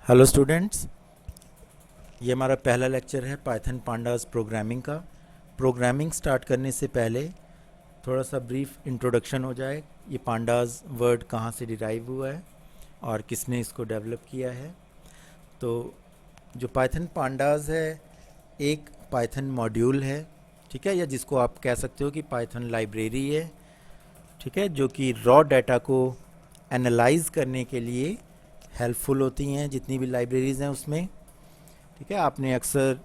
Hello students, ये हमारा पहला लेक्चर है पाइथन पांडास प्रोग्रामिंग का। प्रोग्रामिंग स्टार्ट करने से पहले थोड़ा सा ब्रीफ इंट्रोडक्शन हो जाए। ये पांडास वर्ड कहाँ से डिराइव हुआ है और किसने इसको डेवलप किया है। तो जो पाइथन पांडास है एक पाइथन मॉड्यूल है, ठीक है, या जिसको आप कह सकते हो कि पाइथन लाइब्रेरी है, ठीक है, जो कि रॉ डाटा को एनालाइज करने के लिए हेल्पफुल होती हैं, जितनी भी लाइब्रेरीज़ हैं उसमें। ठीक है, आपने अक्सर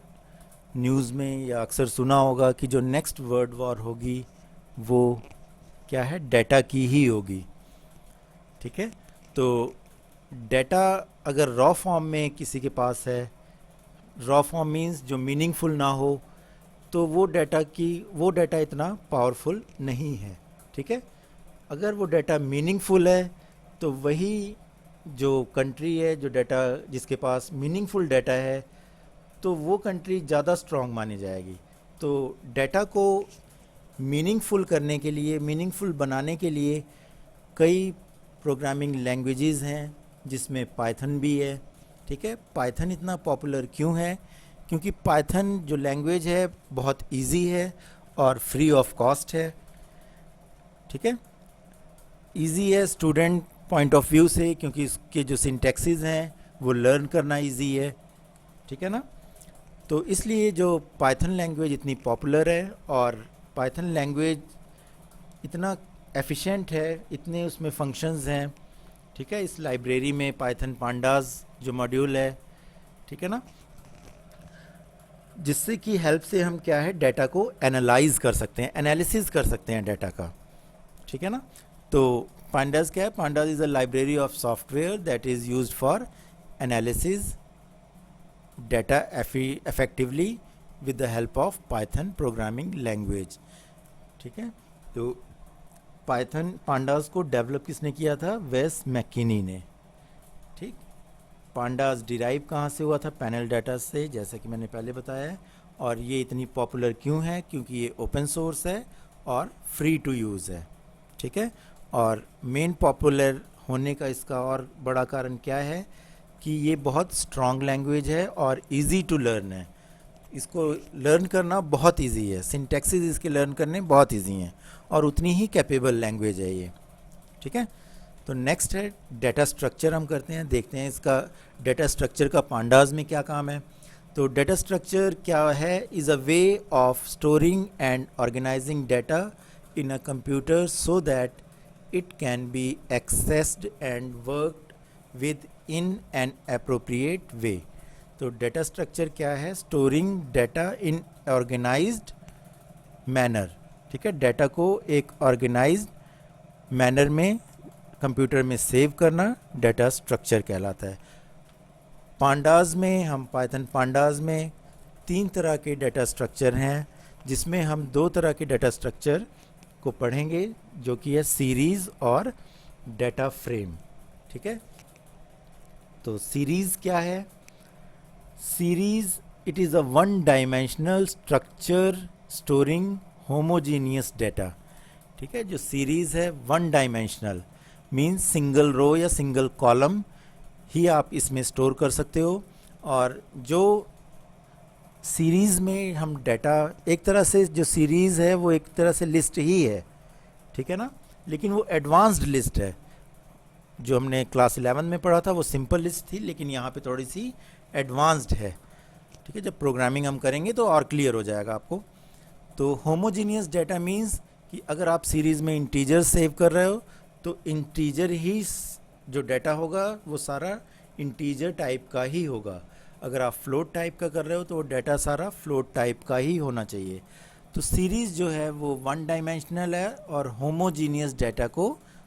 न्यूज़ में या अक्सर सुना होगा कि जो नेक्स्ट वर्ल्ड वॉर होगी वो क्या है, डाटा की ही होगी। ठीक है, तो डाटा अगर रॉ फॉर्म में किसी के पास है, रॉ फॉर्म मीन्स जो मीनिंगफुल ना हो, तो वो डाटा इतना पावरफुल नहीं है। ठीक है, अगर वो डाटा मीनिंगफुल है तो वही जो कंट्री है, जो डाटा जिसके पास मीनिंगफुल डाटा है, तो वो कंट्री ज़्यादा स्ट्रॉन्ग मानी जाएगी। तो डाटा को मीनिंगफुल करने के लिए, मीनिंगफुल बनाने के लिए कई प्रोग्रामिंग लैंग्वेजेस हैं, जिसमें पाइथन भी है। ठीक है, पाइथन इतना पॉपुलर क्यों है? क्योंकि पाइथन जो लैंग्वेज है बहुत इजी है और फ्री ऑफ कॉस्ट है। ठीक है, इजी है स्टूडेंट पॉइंट ऑफ व्यू से, क्योंकि इसके जो सिंटैक्सेस हैं वो लर्न करना इजी है। ठीक है ना, तो इसलिए जो पाइथन लैंग्वेज इतनी पॉपुलर है और पाइथन लैंग्वेज इतना एफिशिएंट है, इतने उसमें फंक्शंस हैं। ठीक है, इस लाइब्रेरी में पाइथन पांडास जो मॉड्यूल है, ठीक है ना, जिससे कि हेल्प से हम क्या है, डाटा को एनालाइज कर सकते हैं, एनालिसिस कर सकते हैं डाटा का। ठीक है ना, तो पांडास क्या है? Pandas is a library of software that is used for analysis data effectively with the help of Python programming language। ठीक है, तो पाइथन पांडास को डेवलप किसने किया था? वेस मैकिनी ने। ठीक, पांडास डिराइव कहाँ से हुआ था? पैनल डाटा से, जैसा कि मैंने पहले बताया है। और ये इतनी पॉपुलर क्यों है? क्योंकि ये ओपन सोर्स है और फ्री टू यूज़ है। ठीक है, और मेन पॉपुलर होने का इसका और बड़ा कारण क्या है कि ये बहुत स्ट्रॉन्ग लैंग्वेज है और इजी टू लर्न है। इसको लर्न करना बहुत इजी है, सिंटैक्सेस इसके लर्न करने बहुत इजी हैं और उतनी ही कैपेबल लैंग्वेज है ये। ठीक है, तो नेक्स्ट है डाटा स्ट्रक्चर। हम करते हैं, देखते हैं इसका डाटा स्ट्रक्चर का पांडास में क्या काम है। तो डाटा स्ट्रक्चर क्या है? Is a way of storing and organising data in a computer so that it can be accessed and worked with in an appropriate way। तो डेटा स्ट्रक्चर क्या है? Storing data in organised manner. ठीक है, data को एक organised manner में computer में save करना डाटा स्ट्रक्चर कहलाता है। पांडास में, हम पाइथन पांडास में 3 तरह के डाटा स्ट्रक्चर हैं, जिसमें हम 2 तरह के डाटा स्ट्रक्चर को पढ़ेंगे, जो कि है सीरीज और डाटा फ्रेम। ठीक है, तो सीरीज क्या है? Series it is a one dimensional structure storing homogeneous data. ठीक है, जो सीरीज है one dimensional means single row या सिंगल कॉलम ही आप इसमें स्टोर कर सकते हो। और जो सीरीज़ में हम डाटा, एक तरह से जो सीरीज़ है वो एक तरह से लिस्ट ही है। ठीक है ना, लेकिन वो एडवांस्ड लिस्ट है। जो हमने क्लास 11 में पढ़ा था वो सिंपल लिस्ट थी, लेकिन यहाँ पे थोड़ी सी एडवांस्ड है। ठीक है, जब प्रोग्रामिंग हम करेंगे तो और क्लियर हो जाएगा आपको। तो होमोजीनियस डाटा मीन्स कि अगर आप सीरीज़ में इंटीजर सेव कर रहे हो तो इंटीजर ही जो डाटा होगा वो सारा इंटीजर टाइप का ही होगा। अगर आप फ्लोट टाइप का कर रहे हो तो वो डाटा सारा फ्लोट टाइप का ही होना चाहिए। तो सीरीज़ जो है वो वन डायमेंशनल है और होमोजीनियस डाटा को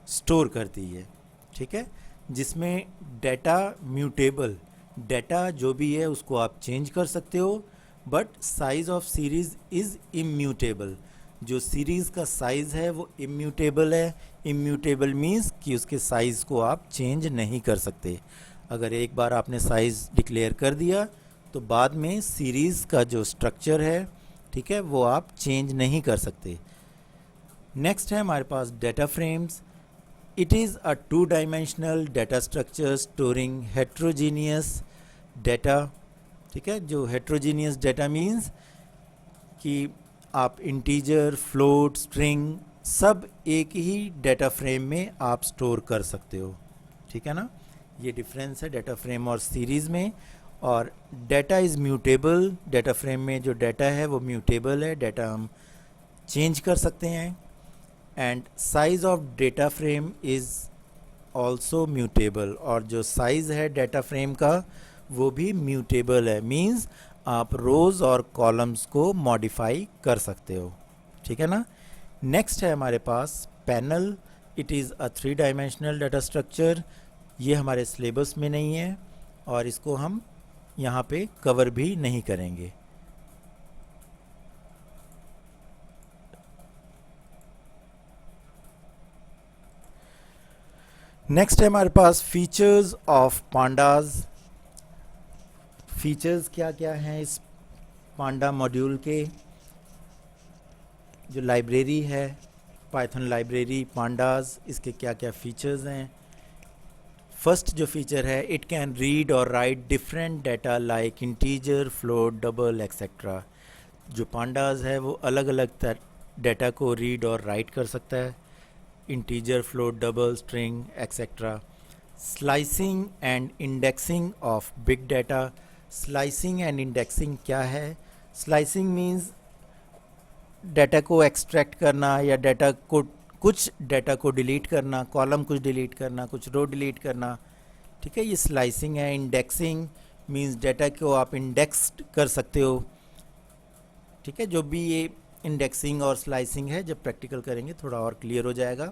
स्टोर करती है। ठीक है, जिसमें डाटा म्यूटेबल, डाटा जो भी है उसको आप चेंज कर सकते हो, but size of series is immutable. जो सीरीज़ का साइज़ है वो इम्यूटेबल है। इम्यूटेबल मीन्स कि उसके साइज़ को आप चेंज नहीं कर सकते। अगर एक बार आपने साइज़ डिक्लेयर कर दिया तो बाद में सीरीज़ का जो स्ट्रक्चर है, ठीक है, वो आप चेंज नहीं कर सकते। नेक्स्ट है हमारे पास data frames. It is a 2 dimensional data structure storing heterogeneous data, ठीक है। जो हेट्रोजीनियस डेटा मीन्स कि आप इंटीजर, फ्लोट, स्ट्रिंग सब एक ही डेटा फ्रेम में आप स्टोर कर सकते हो, ठीक है ना। ये डिफरेंस है डेटा फ्रेम और सीरीज़ में। और data is mutable, data frame में जो डेटा है वो म्यूटेबल है, डेटा हम चेंज कर सकते हैं। And size of data frame is also mutable, और जो साइज़ है डेटा फ्रेम का वो भी म्यूटेबल है, मीन्स आप रोज़ और कॉलम्स को मॉडिफाई कर सकते हो, ठीक है ना। नेक्स्ट है हमारे पास panel. It is a 3 dimensional data structure. ये हमारे सिलेबस में नहीं है और इसको हम यहाँ पे कवर भी नहीं करेंगे। नेक्स्ट है हमारे पास फीचर्स ऑफ पांडाज। फीचर्स क्या क्या हैं इस पांडा मॉड्यूल के। जो लाइब्रेरी है पाइथन लाइब्रेरी पांडाज, इसके क्या क्या फीचर्स हैं। फर्स्ट जो फीचर है, इट कैन रीड और right different data like integer, float, double etcetera. जो पांडाज है वो अलग अलग डाटा को रीड और राइट कर सकता है, integer, float, double, string etcetera. Slicing and indexing of big data. Slicing and indexing क्या है? स्लाइसिंग मीन्स डाटा को एक्सट्रैक्ट करना या डाटा को कुछ डाटा को डिलीट करना, कॉलम कुछ डिलीट करना, कुछ रो डिलीट करना, ठीक है, ये स्लाइसिंग है। इंडेक्सिंग मीन्स डाटा को आप इंडेक्स कर सकते हो, ठीक है। जो भी ये इंडेक्सिंग और स्लाइसिंग है, जब प्रैक्टिकल करेंगे थोड़ा और क्लियर हो जाएगा।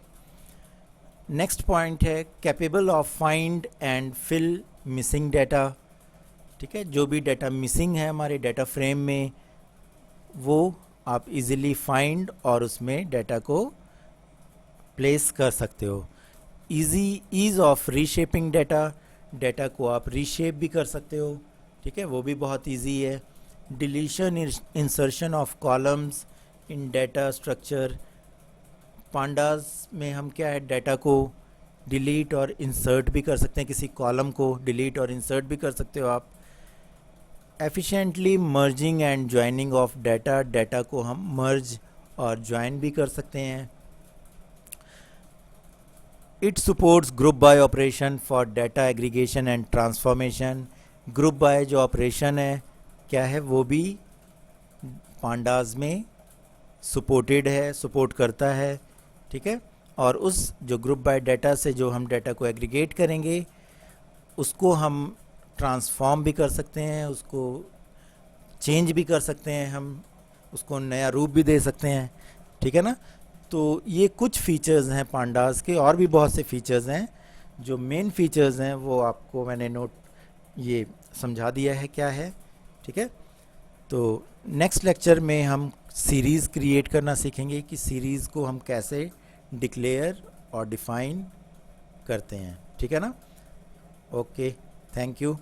नेक्स्ट पॉइंट है capable of find and fill missing data, ठीक है। जो भी डाटा मिसिंग है हमारे डाटा फ्रेम में वो आप इजीली फाइंड और उसमें डाटा को प्लेस कर सकते हो। Ease of reshaping data, data को आप रीशेप भी कर सकते हो, ठीक है, वो भी बहुत इजी है। Deletion insertion of columns in data structure. Pandas में हम क्या है, डाटा को डिलीट और इंसर्ट भी कर सकते हैं, किसी कॉलम को डिलीट और इंसर्ट भी कर सकते हो आप। Efficiently merging and joining of data, data को हम मर्ज और ज्वाइन भी कर सकते हैं। It supports group by operation for data aggregation and transformation. Group by जो ऑपरेशन है क्या है, वो भी पांडास में सपोर्टेड है, सपोर्ट करता है, ठीक है। और उस जो ग्रुप बाय डाटा से जो हम डाटा को एग्रीगेट करेंगे उसको हम ट्रांसफॉर्म भी कर सकते हैं, उसको चेंज भी कर सकते हैं, हम उसको नया रूप भी दे सकते हैं, ठीक है ना। तो ये कुछ फीचर्स हैं पांडास के, और भी बहुत से फीचर्स हैं। जो मेन फीचर्स हैं वो आपको मैंने नोट ये समझा दिया है क्या है, ठीक है। तो नेक्स्ट लेक्चर में हम सीरीज़ क्रिएट करना सीखेंगे कि सीरीज़ को हम कैसे डिक्लेयर और डिफाइन करते हैं, ठीक है ना। Okay, thank you.